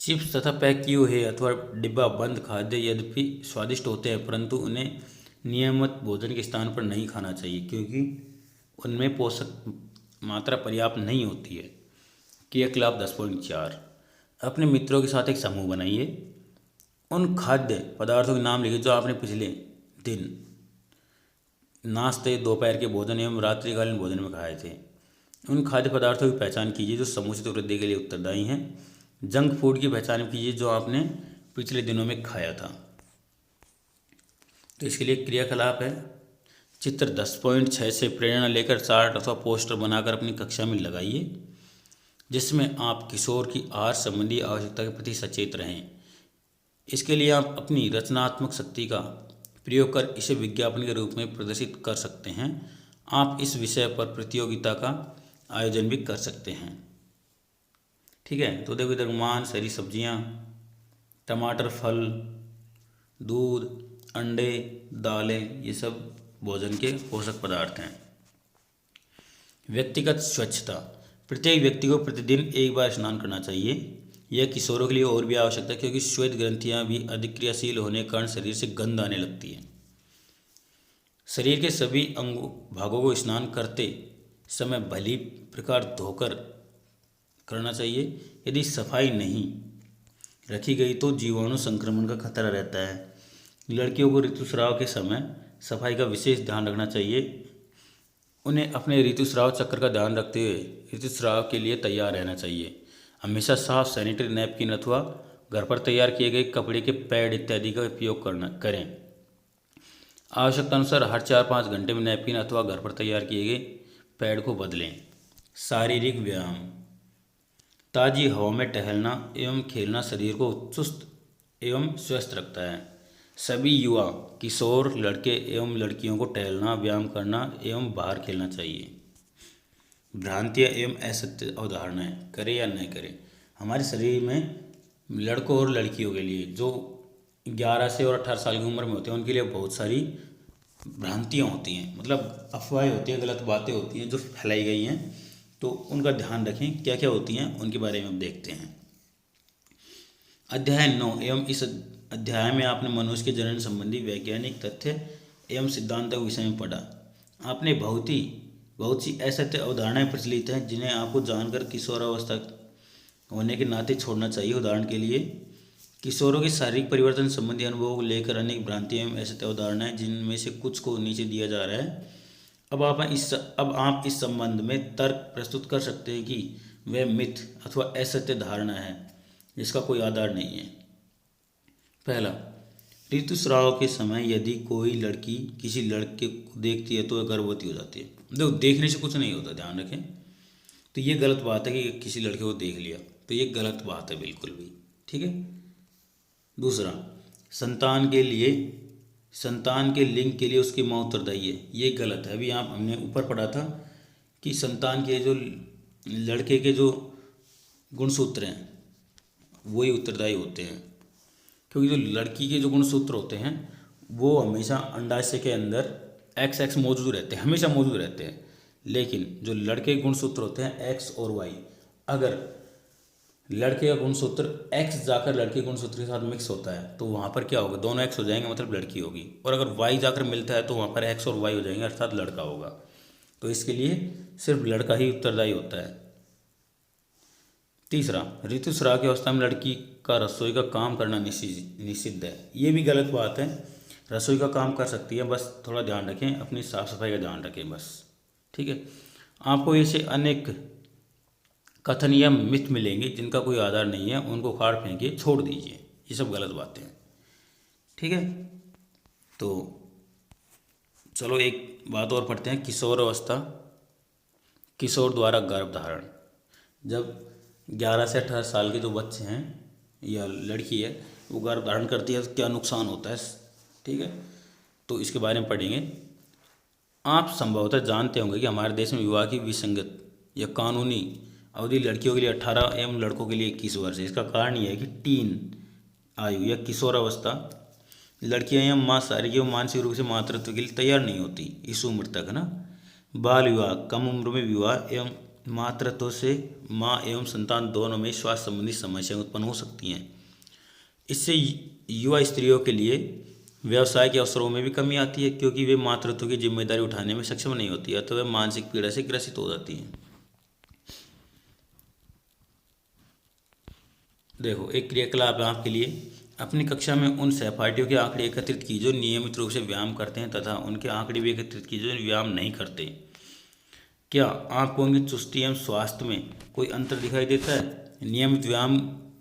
चिप्स तथा पैक किए हुए अथवा डिब्बा बंद खाद्य यद्यपि स्वादिष्ट होते हैं परंतु उन्हें नियमित भोजन के स्थान पर नहीं खाना चाहिए क्योंकि उनमें पोषक मात्रा पर्याप्त नहीं होती है। क्रियाकलाप 10.4 अपने मित्रों के साथ एक समूह बनाइए। उन खाद्य पदार्थों के नाम लिखिए जो आपने पिछले दिन नाश्ते, दोपहर के भोजन एवं रात्रिकालीन भोजन में खाए थे। उन खाद्य पदार्थों की पहचान कीजिए जो समुचित वृद्धि के लिए उत्तरदायी हैं। जंक फूड की पहचान कीजिए जो आपने पिछले दिनों में खाया था। तो इसके लिए क्रियाकलाप है। चित्र 10.6 से प्रेरणा लेकर चार्ट अथवा पोस्टर बनाकर अपनी कक्षा में लगाइए जिसमें आप किशोर की आहार संबंधी आवश्यकता के प्रति सचेत रहें। इसके लिए आप अपनी रचनात्मक शक्ति का प्रयोग कर इसे विज्ञापन के रूप में प्रदर्शित कर सकते हैं। आप इस विषय पर प्रतियोगिता का आयोजन भी कर सकते हैं। ठीक है, तो देखो इधर मांस, हरी सब्जियां, टमाटर, फल, दूध, अंडे, दालें ये सब भोजन के पोषक पदार्थ हैं। व्यक्तिगत स्वच्छता प्रत्येक व्यक्ति को प्रतिदिन एक बार स्नान करना चाहिए। यह किशोरों के लिए और भी आवश्यक है क्योंकि श्वेत ग्रंथियां भी अधिक क्रियाशील होने के कारण शरीर से गंध आने लगती है। शरीर के सभी भागों को स्नान करते समय भली प्रकार धोकर करना चाहिए। यदि सफाई नहीं रखी गई तो जीवाणु संक्रमण का खतरा रहता है। लड़कियों को ऋतुस्राव के समय सफाई का विशेष ध्यान रखना चाहिए। उन्हें अपने ऋतुस्राव चक्र का ध्यान रखते हुए ऋतुस्राव के लिए तैयार रहना चाहिए। हमेशा साफ सैनिटरी नैपकिन अथवा घर पर तैयार किए गए कपड़े के पैड इत्यादि का उपयोग करें। आवश्यकतानुसार हर 4-5 घंटे में नैपकिन अथवा घर पर तैयार किए गए पैड को बदलें। शारीरिक व्यायाम, ताज़ी हवा में टहलना एवं खेलना शरीर को चुस्त एवं स्वस्थ रखता है। सभी युवा, किशोर, लड़के एवं लड़कियों को टहलना, व्यायाम करना एवं बाहर खेलना चाहिए। भ्रांतियाँ एवं असत्य अवधारणाएँ करें या न करें। हमारे शरीर में लड़कों और लड़कियों के लिए जो 11 से और 18 साल की उम्र में होते हैं उनके लिए बहुत सारी भ्रांतियाँ होती हैं, मतलब अफवाहें होती हैं, गलत बातें होती हैं जो फैलाई गई हैं। तो उनका ध्यान रखें, क्या क्या होती हैं उनके बारे में अब देखते हैं। अध्याय 9 एवं इस अध्याय में आपने मनुष्य के जनन संबंधी वैज्ञानिक तथ्य एवं सिद्धांतों के विषय में पढ़ा। आपने बहुत सी असत्य अवधारणाएं प्रचलित हैं जिन्हें आपको जानकर किशोरावस्था होने के नाते छोड़ना चाहिए। उदाहरण के लिए, किशोरों के शारीरिक परिवर्तन संबंधी अनुभवों को लेकर अनेक भ्रांतियां एवं असत्य अवधारणाएं, जिनमें से कुछ को नीचे दिया जा रहा है। अब आप इस संबंध में तर्क प्रस्तुत कर सकते हैं कि वह मिथ अथवा असत्य धारणा है जिसका कोई आधार नहीं है। पहला, ऋतुस्राव के समय यदि कोई लड़की किसी लड़के को देखती है तो वह गर्भवती हो जाती है। देखो, देखने से कुछ नहीं होता, ध्यान रखें। तो ये गलत बात है कि किसी लड़के को देख लिया, तो ये गलत बात है बिल्कुल भी, ठीक है। दूसरा, संतान के लिंग के लिए उसकी माँ उत्तरदायी है, ये गलत है। अभी हमने ऊपर पढ़ा था कि संतान के जो लड़के के जो गुणसूत्र हैं वही उत्तरदायी होते हैं, क्योंकि जो लड़की के जो गुणसूत्र होते हैं वो हमेशा अंडाशय के अंदर XX मौजूद रहते हैं, हमेशा मौजूद रहते हैं। लेकिन जो लड़के के गुणसूत्र होते हैं X और Y, अगर लड़के का गुणसूत्र X जाकर लड़के के गुणसूत्र के साथ मिक्स होता है तो वहाँ पर क्या होगा, दोनों X हो जाएंगे, मतलब लड़की होगी। और अगर Y जाकर मिलता है तो वहाँ पर X और Y हो जाएंगे, अर्थात लड़का होगा। तो इसके लिए सिर्फ लड़का ही उत्तरदायी होता है। तीसरा, ऋतुस्राव की अवस्था में लड़की का रसोई का काम करना निषिद्ध है, ये भी गलत बात है। रसोई का काम कर सकती है, बस थोड़ा ध्यान रखें, अपनी साफ सफाई का ध्यान रखें बस, ठीक है। आपको ऐसे अनेक कथन या मिथ मिलेंगे जिनका कोई आधार नहीं है, उनको उखाड़ फेंकिए, छोड़ दीजिए, ये सब गलत बातें हैं, ठीक है। तो चलो एक बात और पढ़ते हैं, किशोर अवस्था, किशोर द्वारा गर्भधारण। जब 11 से 18 साल के जो बच्चे हैं या लड़की है वो गर्भधारण करती है तो क्या नुकसान होता है, ठीक है, तो इसके बारे में पढ़ेंगे। आप संभवतः जानते होंगे कि हमारे देश में विवाह की विसंगत या कानूनी अवधि लड़कियों के लिए 18 एवं लड़कों के लिए 21 वर्ष है। इसका कारण यह है कि टीन आयु या किशोरावस्था लड़कियां या माँ शारीरिक एवं मानसिक रूप से मातृत्व के लिए तैयार नहीं होती इस उम्र तक, है ना। बाल विवाह, कम उम्र में विवाह एवं मातृत्व से माँ एवं संतान दोनों में स्वास्थ्य संबंधी समस्याएं उत्पन्न हो सकती हैं। इससे युवा स्त्रियों के लिए व्यवसाय के अवसरों में भी कमी आती है, क्योंकि वे मातृत्व की जिम्मेदारी उठाने में सक्षम नहीं होती है, तो वे मानसिक पीड़ा से ग्रसित हो जाती हैं। देखो, एक क्रियाकलाप है आपके लिए। अपनी कक्षा में उन सहपाठियों के आंकड़े एकत्रित की जो नियमित रूप से व्यायाम करते हैं तथा उनके आंकड़े भी एकत्रित की जो व्यायाम नहीं करते। क्या आपको उनकी चुस्ती एवं स्वास्थ्य में कोई अंतर दिखाई देता है? नियमित व्यायाम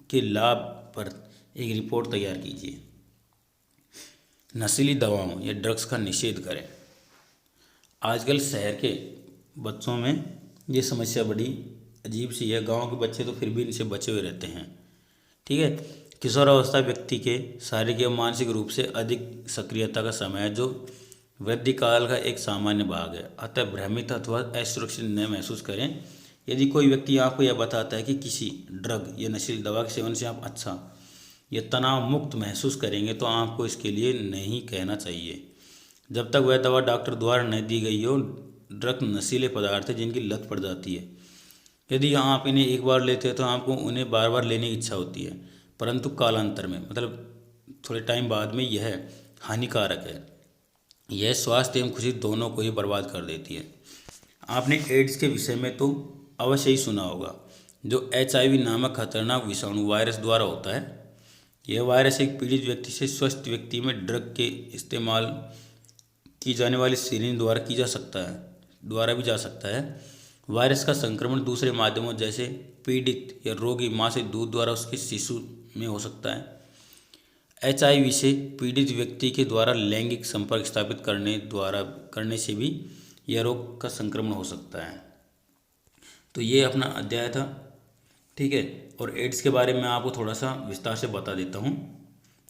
के लाभ पर एक रिपोर्ट तैयार कीजिए। नशीली दवाओं या ड्रग्स का निषेध करें। आजकल शहर के बच्चों में ये समस्या बड़ी अजीब सी है, गांव के बच्चे तो फिर भी इनसे बचे हुए रहते हैं, ठीक है। किशोरावस्था व्यक्ति के शारीरिक एवं मानसिक रूप से अधिक सक्रियता का समय है, जो वृद्धि काल का एक सामान्य भाग है। अतः भ्रमित अथवा असुरक्षित न महसूस करें। यदि कोई व्यक्ति आपको यह बताता है कि किसी ड्रग या नशीली दवा के सेवन से आप अच्छा या तनाव मुक्त महसूस करेंगे, तो आपको इसके लिए नहीं कहना चाहिए जब तक वह दवा डॉक्टर द्वारा न दी गई हो। ड्रग नशीले पदार्थ है जिनकी लत पड़ जाती है। यदि आप इन्हें एक बार लेते हैं तो आपको उन्हें बार बार लेने की इच्छा होती है, परंतु कालांतर में, मतलब थोड़े टाइम बाद में यह हानिकारक है। यह स्वास्थ्य एवं खुशी दोनों को ही बर्बाद कर देती है। आपने एड्स के विषय में तो अवश्य ही सुना होगा, जो HIV नामक खतरनाक विषाणु वायरस द्वारा होता है। यह वायरस एक पीड़ित व्यक्ति से स्वस्थ व्यक्ति में ड्रग के इस्तेमाल की जाने वाली सिरिंज द्वारा भी जा सकता है। वायरस का संक्रमण दूसरे माध्यमों जैसे पीड़ित या रोगी माँ से दूध द्वारा उसके शिशु में हो सकता है। HIV से पीड़ित व्यक्ति के द्वारा लैंगिक संपर्क स्थापित करने से भी यह रोग का संक्रमण हो सकता है। तो ये अपना अध्याय था, ठीक है। और एड्स के बारे में आपको थोड़ा सा विस्तार से बता देता हूँ।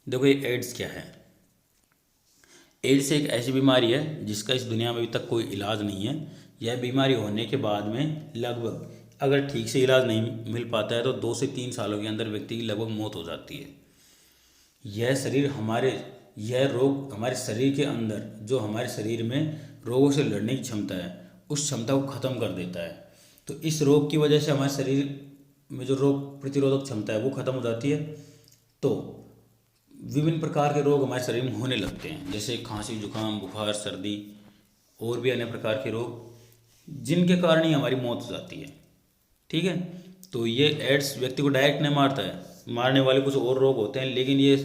देखो, ये एड्स क्या है। एड्स एक ऐसी बीमारी है जिसका इस दुनिया में अभी तक कोई इलाज नहीं है। यह बीमारी होने के बाद में लगभग, अगर ठीक से इलाज नहीं मिल पाता है तो 2 से 3 सालों के अंदर व्यक्ति की लगभग मौत हो जाती है। यह रोग हमारे शरीर के अंदर, जो हमारे शरीर में रोगों से लड़ने की क्षमता है, उस क्षमता को ख़त्म कर देता है। तो इस रोग की वजह से हमारे शरीर में जो रोग प्रतिरोधक क्षमता है वो ख़त्म हो जाती है। तो विभिन्न प्रकार के रोग हमारे शरीर में होने लगते हैं, जैसे खांसी, जुकाम, बुखार, सर्दी और भी अन्य प्रकार के रोग, जिनके कारण ही हमारी मौत हो जाती है, ठीक है। तो ये एड्स व्यक्ति को डायरेक्ट नहीं मारता है, मारने वाले कुछ और रोग होते हैं, लेकिन ये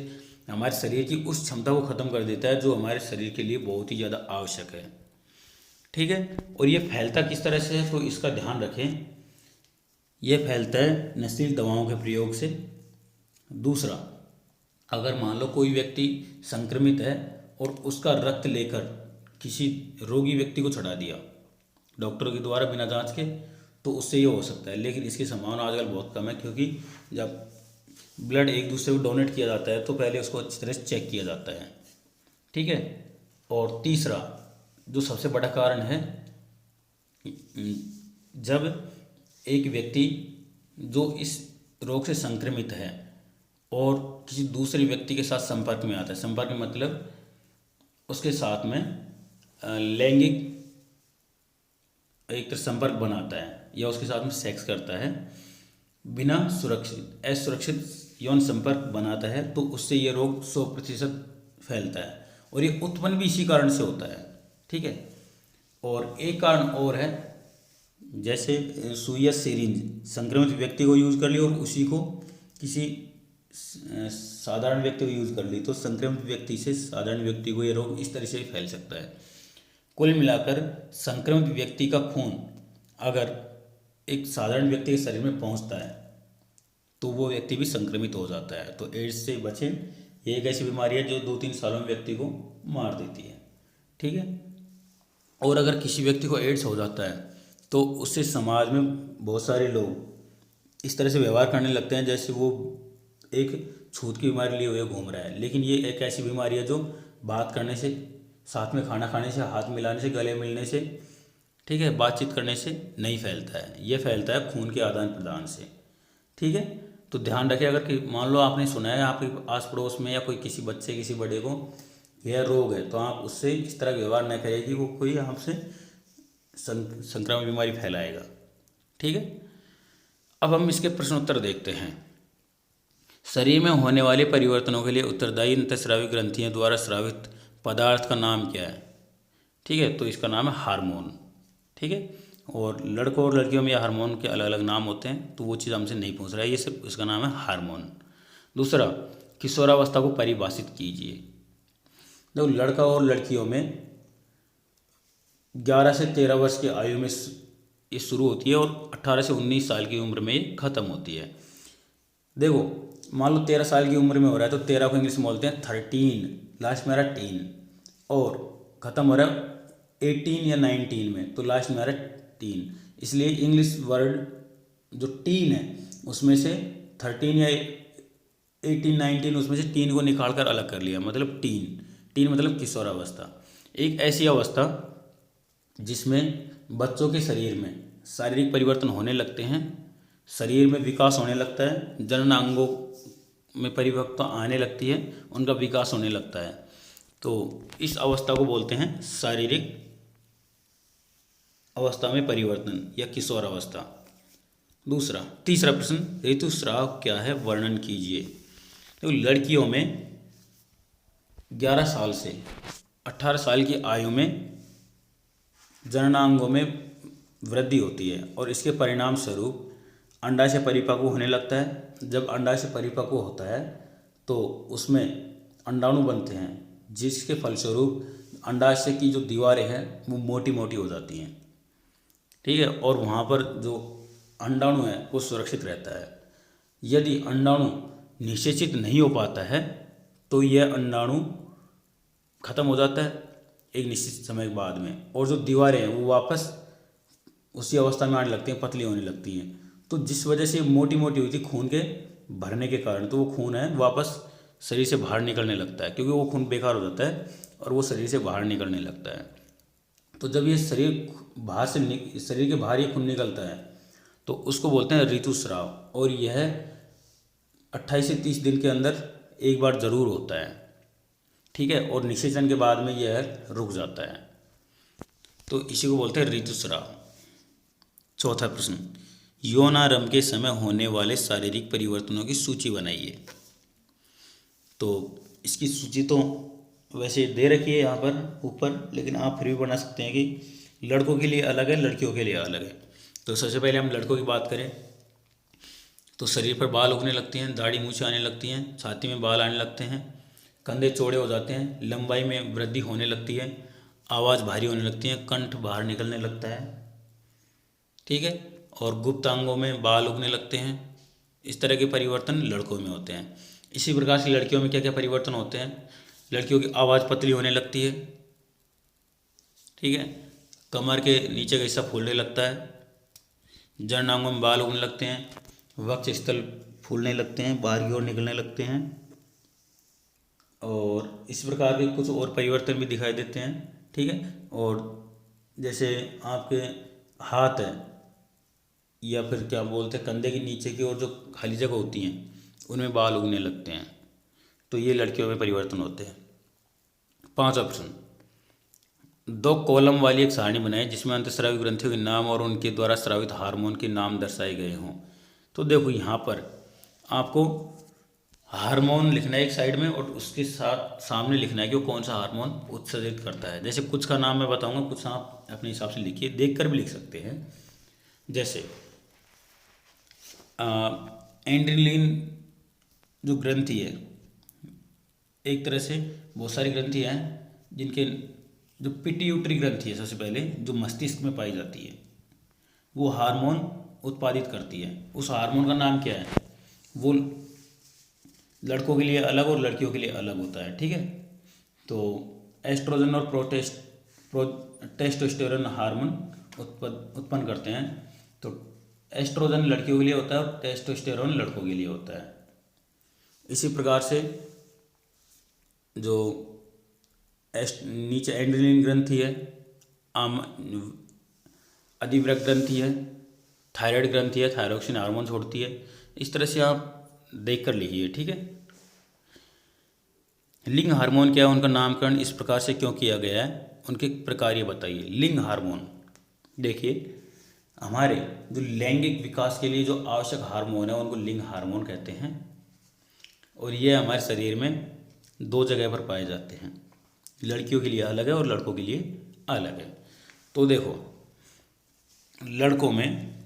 हमारे शरीर की उस क्षमता को ख़त्म कर देता है जो हमारे शरीर के लिए बहुत ही ज़्यादा आवश्यक है, ठीक है। और ये फैलता किस तरह से है, तो इसका ध्यान रखें। यह फैलता है नशीली दवाओं के प्रयोग से। दूसरा, अगर मान लो कोई व्यक्ति संक्रमित है और उसका रक्त लेकर किसी रोगी व्यक्ति को चढ़ा दिया डॉक्टरों के द्वारा बिना जांच के, तो उससे ये हो सकता है। लेकिन इसकी संभावना आजकल बहुत कम है, क्योंकि जब ब्लड एक दूसरे को डोनेट किया जाता है तो पहले उसको अच्छी तरह से चेक किया जाता है, ठीक है। और तीसरा, जो सबसे बड़ा कारण है, जब एक व्यक्ति जो इस रोग से संक्रमित है और किसी दूसरे व्यक्ति के साथ संपर्क में आता है, संपर्क में मतलब उसके साथ में लैंगिक एक तरह संपर्क बनाता है या उसके साथ में सेक्स करता है, बिना असुरक्षित यौन संपर्क बनाता है, तो उससे ये रोग 100% फैलता है। और ये उत्पन्न भी इसी कारण से होता है, ठीक है। और एक कारण और है, जैसे सुई या सिरिंज संक्रमित व्यक्ति को यूज कर ली और उसी को किसी साधारण व्यक्ति को यूज कर ली, तो संक्रमित व्यक्ति से साधारण व्यक्ति को ये रोग इस तरह से फैल सकता है। कुल मिलाकर संक्रमित व्यक्ति का खून अगर एक साधारण व्यक्ति के शरीर में पहुंचता है तो वो व्यक्ति भी संक्रमित हो जाता है। तो एड्स से बचें। ये एक ऐसी बीमारी है जो 2-3 सालों में व्यक्ति को मार देती है, ठीक है। और अगर किसी व्यक्ति को एड्स हो जाता है तो उससे समाज में बहुत सारे लोग इस तरह से व्यवहार करने लगते हैं जैसे वो एक छूत की बीमारी लिए हुए घूम रहा है। लेकिन ये एक ऐसी बीमारी है जो बात करने से, साथ में खाना खाने से, हाथ मिलाने से, गले मिलने से, ठीक है, बातचीत करने से नहीं फैलता है। ये फैलता है खून के आदान प्रदान से, ठीक है। तो ध्यान रखें, अगर मान लो आपने सुना है आपके आस पड़ोस में या कोई किसी बच्चे, किसी बड़े को यह रोग है, तो आप उससे इस तरह व्यवहार न करें कि वो कोई आपसे संक्रामक बीमारी फैलाएगा, ठीक है। अब हम इसके प्रश्नोत्तर देखते हैं। शरीर में होने वाले परिवर्तनों के लिए उत्तरदायी अंतःस्रावी ग्रंथियों द्वारा स्रावित पदार्थ का नाम क्या है, ठीक है। तो इसका नाम है हार्मोन, ठीक है। और लड़कों और लड़कियों में यह हार्मोन के अलग अलग नाम होते हैं, तो वो चीज़ हमसे नहीं पूछ रहा है, ये सिर्फ इसका नाम है हार्मोन। दूसरा, किशोरावस्था को परिभाषित कीजिए। देखो, लड़का और लड़कियों में 11 से 13 वर्ष की आयु में ये शुरू होती है और 18 से 19 साल की उम्र में ये खत्म होती है। देखो, मान लो 13 साल की उम्र में हो रहा है तो 13 को इंग्लिश में बोलते हैं 13, लास्ट में आ रहा 10, और ख़त्म हो रहा है 18 या 19 में, तो लास्ट में आ रहा है 3। इसलिए इंग्लिश वर्ड जो टीन है उसमें से 13 या 18, 19 उसमें से 3 को निकाल कर अलग कर लिया, मतलब टीन मतलब किशोरावस्था। एक ऐसी अवस्था जिसमें बच्चों के शरीर में शारीरिक परिवर्तन होने लगते हैं, शरीर में विकास होने लगता है, जनन अंगों में परिपक्वता आने लगती है, उनका विकास होने लगता है। तो इस अवस्था को बोलते हैं शारीरिक अवस्था में परिवर्तन या किशोर अवस्था। तीसरा प्रश्न, ऋतुस्राव क्या है, वर्णन कीजिए। तो लड़कियों में 11 साल से 18 साल की आयु में जननांगों में वृद्धि होती है और इसके परिणाम स्वरूप अंडाशय परिपक्व होने लगता है। जब अंडाशय परिपक्व होता है तो उसमें अंडाणु बनते हैं, जिसके फलस्वरूप अंडाशय की जो दीवारें हैं वो मोटी मोटी हो जाती हैं, ठीक है। और वहाँ पर जो अंडाणु है वो सुरक्षित रहता है। यदि अंडाणु निषेचित नहीं हो पाता है तो यह अंडाणु खत्म हो जाता है एक निश्चित समय के बाद में, और जो दीवारें हैं वो वापस उसी अवस्था में आने लगती हैं, पतली होने लगती हैं। तो जिस वजह से मोटी मोटी हुई थी खून के भरने के कारण, तो वो खून है वापस शरीर से बाहर निकलने लगता है, क्योंकि वो खून बेकार हो जाता है और वो शरीर से बाहर निकलने लगता है। तो जब ये शरीर के बाहर ये खून निकलता है तो उसको बोलते हैं ऋतुस्राव, और यह 28 से 30 दिन के अंदर एक बार ज़रूर होता है, ठीक है। और निषेचन के बाद में यह रुक जाता है, तो इसी को बोलते हैं ऋतुस्राव। चौथा प्रश्न, यौनारंभ के समय होने वाले शारीरिक परिवर्तनों की सूची बनाइए। तो इसकी सूची तो वैसे दे रखी है यहाँ पर ऊपर, लेकिन आप फिर भी बना सकते हैं कि लड़कों के लिए अलग है, लड़कियों के लिए अलग है। तो सबसे पहले हम लड़कों की बात करें तो शरीर पर बाल उगने लगते हैं, दाढ़ी मूछें आने लगती हैं, छाती में बाल आने लगते हैं, कंधे चौड़े हो जाते हैं, लंबाई में वृद्धि होने लगती है, आवाज़ भारी होने लगती है, कंठ बाहर निकलने लगता है, ठीक है। और गुप्तांगों में बाल उगने लगते हैं। इस तरह के परिवर्तन लड़कों में होते हैं। इसी प्रकार से लड़कियों में क्या क्या परिवर्तन होते हैं? लड़कियों की आवाज़ पतली होने लगती है, ठीक है। कमर के नीचे का हिस्सा फूलने लगता है, जननांगों में बाल उगने लगते हैं, वक्ष स्थल फूलने लगते हैं, बाहर की ओर निकलने लगते हैं, और इस प्रकार के कुछ और परिवर्तन भी दिखाई देते हैं, ठीक है। और जैसे आपके हाथ है या फिर क्या बोलते हैं कंधे के नीचे की ओर जो खाली जगह होती हैं उनमें बाल उगने लगते हैं। तो ये लड़कियों में परिवर्तन होते हैं। 5वां प्रश्न, 2 कॉलम वाली एक सारणी बनाएं जिसमें अंतःस्रावी ग्रंथियों के नाम और उनके द्वारा स्रावित हार्मोन के नाम दर्शाए गए हों। तो देखो यहाँ पर आपको हार्मोन लिखना है एक साइड में, और उसके साथ सामने लिखना है कि वो कौन सा हार्मोन उत्सर्जित करता है। जैसे कुछ का नाम मैं बताऊंगा, कुछ आप अपने हिसाब से लिखिए, देख कर भी लिख सकते हैं। जैसे एंड्रिलिन जो ग्रंथि है, एक तरह से बहुत सारी ग्रंथि हैं जिनके जो पिट्यूटरी ग्रंथि है सबसे पहले, जो मस्तिष्क में पाई जाती है, वो हार्मोन उत्पादित करती है। उस हार्मोन का नाम क्या है? वो लड़कों के लिए अलग और लड़कियों के लिए अलग होता है, ठीक है। तो एस्ट्रोजन और टेस्टोस्टेरोन हार्मोन उत्पन्न करते हैं। तो एस्ट्रोजन लड़कियों के लिए होता है और टेस्टोस्टेरोन लड़कों के लिए होता है। इसी प्रकार से जो नीचे एंड्रिलिन ग्रंथि है, अधिवृक्क ग्रंथि है, थायराइड ग्रंथि है, थायरोक्सिन हार्मोन छोड़ती है। इस तरह से आप देख कर लिखिए, ठीक है। लिंग हार्मोन क्या है, उनका नामकरण इस प्रकार से क्यों किया गया है, उनके प्रकार ये बताइए। लिंग हार्मोन, देखिए हमारे जो लैंगिक विकास के लिए जो आवश्यक हार्मोन है उनको लिंग हार्मोन कहते हैं, और ये हमारे शरीर में 2 जगह पर पाए जाते हैं। लड़कियों के लिए अलग है और लड़कों के लिए अलग है। तो देखो लड़कों में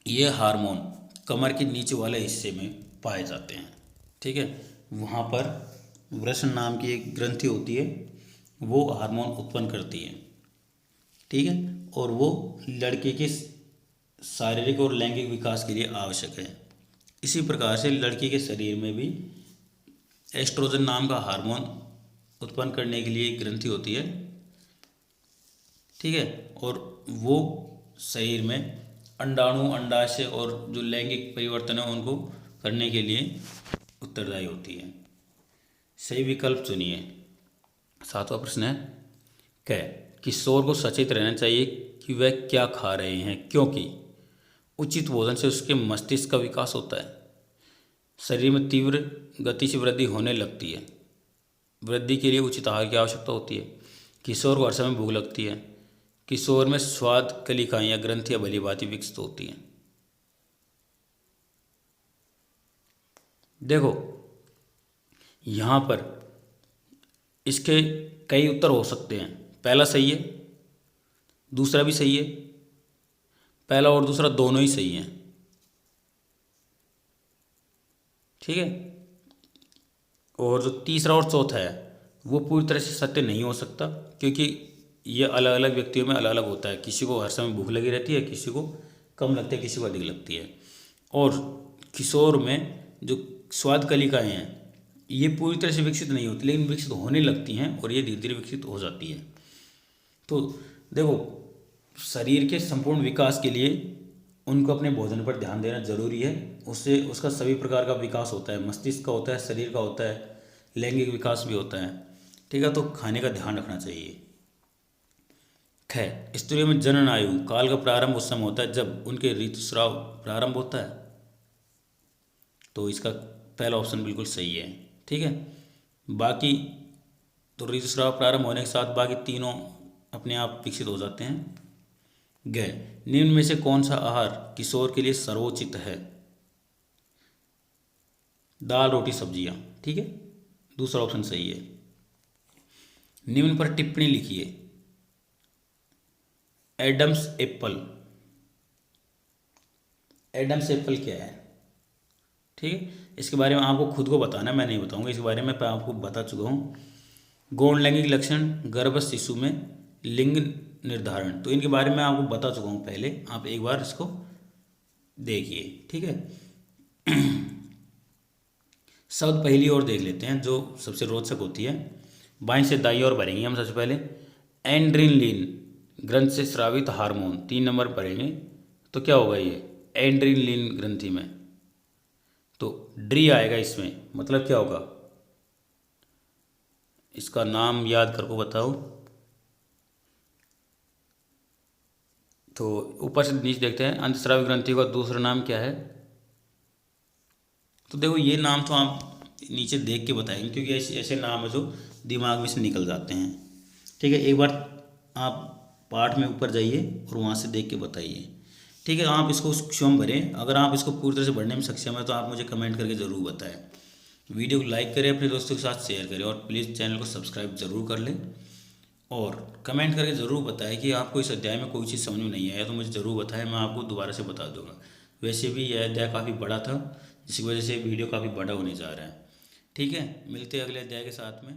ये हार्मोन कमर के नीचे वाले हिस्से में पाए जाते हैं, ठीक है। वहाँ पर वृषण नाम की एक ग्रंथि होती है, वो हार्मोन उत्पन्न करती है, ठीक है। और वो लड़के के शारीरिक और लैंगिक विकास के लिए आवश्यक है। इसी प्रकार से लड़की के शरीर में भी एस्ट्रोजन नाम का हार्मोन उत्पन्न करने के लिए एक ग्रंथि होती है, ठीक है। और वो शरीर में अंडाणु, अंडाशय और जो लैंगिक परिवर्तन है उनको करने के लिए उत्तरदायी होती है। सही विकल्प चुनिए। 7वां प्रश्न है, किशोर को सचेत रहना चाहिए कि वह क्या खा रहे हैं, क्योंकि उचित भोजन से उसके मस्तिष्क का विकास होता है, शरीर में तीव्र गति से वृद्धि होने लगती है, वृद्धि के लिए उचित आहार की आवश्यकता होती है, किशोर को हर समय भूख लगती है, किशोर में स्वाद कलिकाएं या ग्रंथियां भली भांति विकसित होती हैं। देखो यहाँ पर इसके कई उत्तर हो सकते हैं। पहला सही है, दूसरा भी सही है, पहला और दूसरा दोनों ही सही हैं, ठीक है। और जो तीसरा और चौथा है वो पूरी तरह से सत्य नहीं हो सकता, क्योंकि ये अलग अलग व्यक्तियों में अलग अलग होता है। किसी को हर समय भूख लगी रहती है, किसी को कम लगती है, किसी को अधिक लगती है। और किशोर में जो स्वाद कलिकाएँ हैं ये पूरी तरह से विकसित नहीं होती, लेकिन विकसित होने लगती हैं और ये धीरे धीरे विकसित हो जाती है। तो देखो, शरीर के संपूर्ण विकास के लिए उनको अपने भोजन पर ध्यान देना जरूरी है। उससे उसका सभी प्रकार का विकास होता है, मस्तिष्क का होता है, शरीर का होता है, लैंगिक विकास भी होता है। ठीक है, तो खाने का ध्यान रखना चाहिए। स्त्रियों में जनन आयु काल का प्रारंभ उस समय होता है जब उनके ऋतुस्राव प्रारंभ होता है। तो इसका पहला ऑप्शन बिल्कुल सही है। ठीक है, बाकी तो ऋतुस्राव प्रारंभ होने के साथ बाकी तीनों अपने आप विकसित हो जाते हैं। निम्न में से कौन सा आहार किशोर के लिए सर्वोचित है? दाल रोटी सब्जियां। ठीक है, दूसरा ऑप्शन सही है। निम्न पर टिप्पणी लिखिए। Adam's apple. एडम्स एप्पल क्या है? ठीक है, इसके बारे में आपको खुद को बताना है, मैं नहीं बताऊंगा। इसके बारे में मैं आपको बता चुका हूँ। गौण लैंगिक लक्षण गर्भस्थ शिशु में लिंग निर्धारण, तो इनके बारे में आपको बता चुका हूँ पहले, आप एक बार इसको देखिए। ठीक है, शब्द पहली ओर देख लेते हैं जो सबसे रोचक होती है। बाईं से दाईं ओर भरेंगे हम सबसे पहले। एंड्रेनलिन ग्रंथ से स्रावित हार्मोन, 3 नंबर पढ़ेंगे। तो क्या होगा ये एंड्रेनलिन ग्रंथि में, तो ड्री आएगा इसमें, मतलब क्या होगा? इसका नाम याद करके बताओ। तो ऊपर से नीचे देखते हैं, अंतस्रावी ग्रंथि का दूसरा नाम क्या है? तो देखो, ये नाम तो आप नीचे देख के बताएंगे, क्योंकि ऐसे ऐसे नाम है जो दिमाग में से निकल जाते हैं। ठीक है, एक बार आप पाठ में ऊपर जाइए और वहाँ से देख के बताइए। ठीक है, आप इसको स्वयं भरें। अगर आप इसको पूरी तरह से भरने में सक्षम है तो आप मुझे कमेंट करके ज़रूर बताएं। वीडियो को लाइक करें, अपने दोस्तों के साथ शेयर करें और प्लीज़ चैनल को सब्सक्राइब ज़रूर कर लें। और कमेंट करके ज़रूर बताएं कि आपको इस अध्याय में कोई चीज़ समझ में नहीं आया तो मुझे ज़रूर बताएं, मैं आपको दोबारा से बता दूंगा। वैसे भी यह अध्याय काफ़ी बड़ा था, जिसकी वजह से वीडियो काफ़ी बड़ा होने जा रहा है। ठीक है, मिलते हैं अगले अध्याय के साथ में।